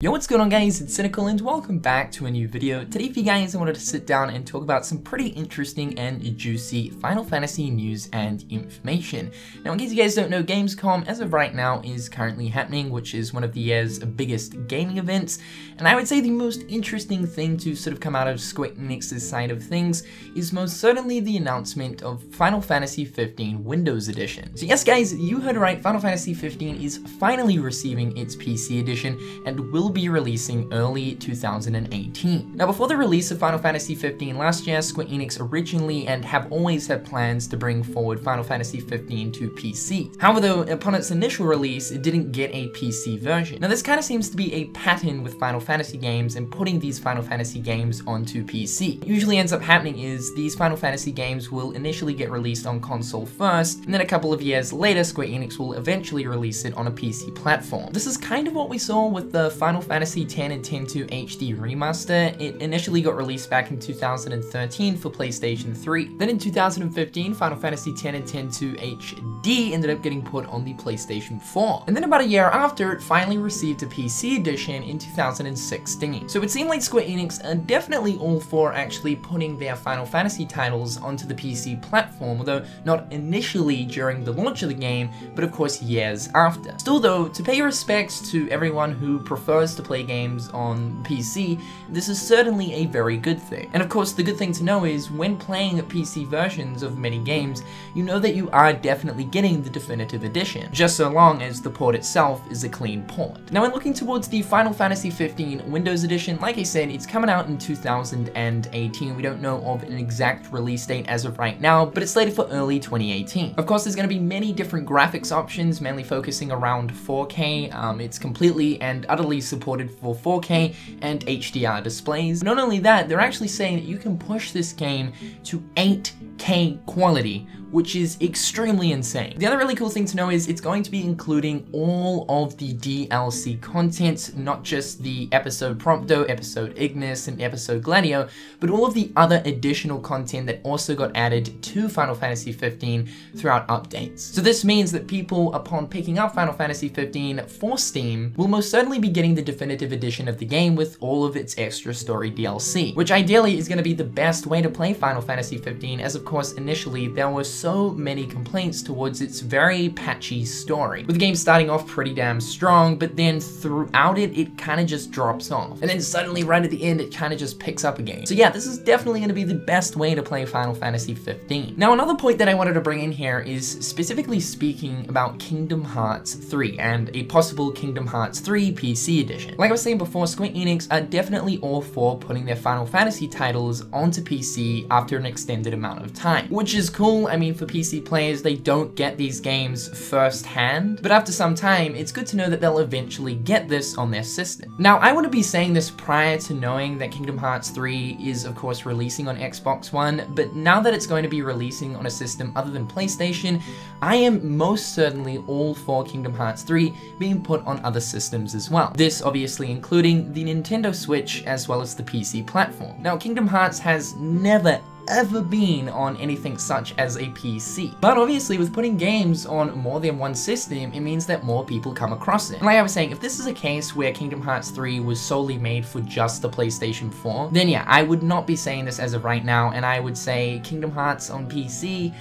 Yo, what's going on guys, it's Cynical and welcome back to a new video. Today for you guys I wanted to sit down and talk about some pretty interesting and juicy Final Fantasy news and information. Now in case you guys don't know, Gamescom as of right now is currently happening, which is one of the year's biggest gaming events, and I would say the most interesting thing to sort of come out of Square Enix's side of things is most certainly the announcement of Final Fantasy 15 Windows Edition. So yes guys, you heard right, Final Fantasy 15 is finally receiving its PC edition and will be releasing early 2018. Now before the release of Final Fantasy 15 last year, Square Enix originally and have always had plans to bring forward Final Fantasy 15 to PC. However though, upon its initial release, it didn't get a PC version. Now this kind of seems to be a pattern with Final Fantasy games and putting these Final Fantasy games onto PC. What usually ends up happening is these Final Fantasy games will initially get released on console first, and then a couple of years later, Square Enix will eventually release it on a PC platform. This is kind of what we saw with the Final Fantasy X and X-2 HD remaster. It initially got released back in 2013 for PlayStation 3. Then in 2015, Final Fantasy X and X-2 HD ended up getting put on the PlayStation 4. And then about a year after, it finally received a PC edition in 2016. So it seemed like Square Enix are definitely all for actually putting their Final Fantasy titles onto the PC platform, although not initially during the launch of the game, but of course years after. Still though, to pay respects to everyone who prefers to play games on PC, this is certainly a very good thing. And of course, the good thing to know is when playing PC versions of many games, you know that you are definitely getting the definitive edition, just so long as the port itself is a clean port. Now when looking towards the Final Fantasy 15 Windows Edition, like I said, it's coming out in 2018. We don't know of an exact release date as of right now, but it's slated for early 2018. Of course, there's going to be many different graphics options, mainly focusing around 4K. It's completely and utterly supported for 4K and HDR displays. Not only that, they're actually saying that you can push this game to 8K quality, which is extremely insane. The other really cool thing to know is it's going to be including all of the DLC content, not just the episode Prompto, episode Ignis, and episode Gladio, but all of the other additional content that also got added to Final Fantasy 15 throughout updates. So this means that people, upon picking up Final Fantasy 15 for Steam, will most certainly be getting the definitive edition of the game with all of its extra story DLC, which ideally is going to be the best way to play Final Fantasy 15, as of course initially there were so many complaints towards its very patchy story, with the game starting off pretty damn strong, but then throughout it kind of just drops off, and then suddenly right at the end it kind of just picks up again. So yeah, this is definitely going to be the best way to play Final Fantasy 15. Now another point that I wanted to bring in here is specifically speaking about Kingdom Hearts 3 and a possible Kingdom Hearts 3 PC edition. Like I was saying before, Square Enix are definitely all for putting their Final Fantasy titles onto PC after an extended amount of time, which is cool. I mean, for PC players, they don't get these games firsthand, but after some time, it's good to know that they'll eventually get this on their system. Now, I wouldn't be saying this prior to knowing that Kingdom Hearts 3 is, of course, releasing on Xbox One, but now that it's going to be releasing on a system other than PlayStation, I am most certainly all for Kingdom Hearts 3 being put on other systems as well. This obviously including the Nintendo Switch as well as the PC platform. Now, Kingdom Hearts has never ever been on anything such as a PC. But obviously with putting games on more than one system, it means that more people come across it. And like I was saying, if this is a case where Kingdom Hearts 3 was solely made for just the PlayStation 4, then yeah, I would not be saying this as of right now, and I would say Kingdom Hearts on PC,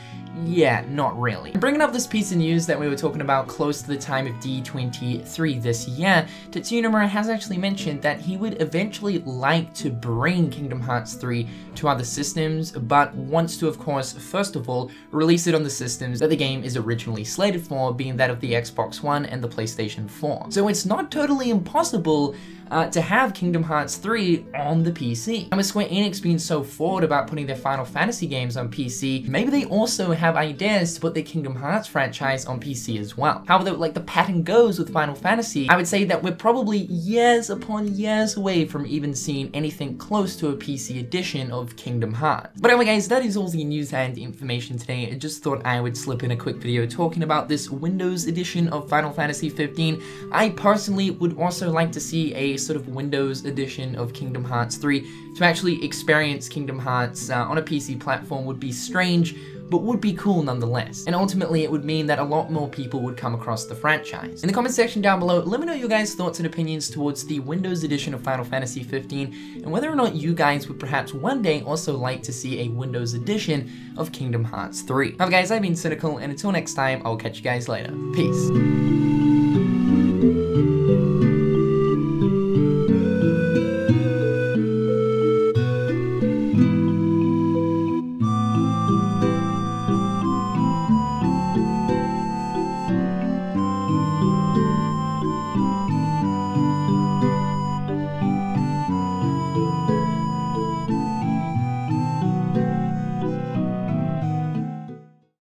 yeah, not really. Bringing up this piece of news that we were talking about close to the time of D23 this year, Tetsuya Nomura has actually mentioned that he would eventually like to bring Kingdom Hearts 3 to other systems, but wants to, of course, first of all, release it on the systems that the game is originally slated for, being that of the Xbox One and the PlayStation 4. So it's not totally impossible to have Kingdom Hearts 3 on the PC. And with Square Enix being so forward about putting their Final Fantasy games on PC, maybe they also have ideas to put their Kingdom Hearts franchise on PC as well. However, like the pattern goes with Final Fantasy, I would say that we're probably years upon years away from even seeing anything close to a PC edition of Kingdom Hearts. But anyway guys, that is all the news and information today. I just thought I would slip in a quick video talking about this Windows edition of Final Fantasy 15. I personally would also like to see a a sort of Windows edition of Kingdom Hearts 3, to actually experience Kingdom Hearts on a PC platform would be strange, but would be cool nonetheless. And ultimately, it would mean that a lot more people would come across the franchise. In the comment section down below, let me know your guys' thoughts and opinions towards the Windows edition of Final Fantasy 15, and whether or not you guys would perhaps one day also like to see a Windows edition of Kingdom Hearts 3. Now guys, I've been Cynical, and until next time, I'll catch you guys later. Peace.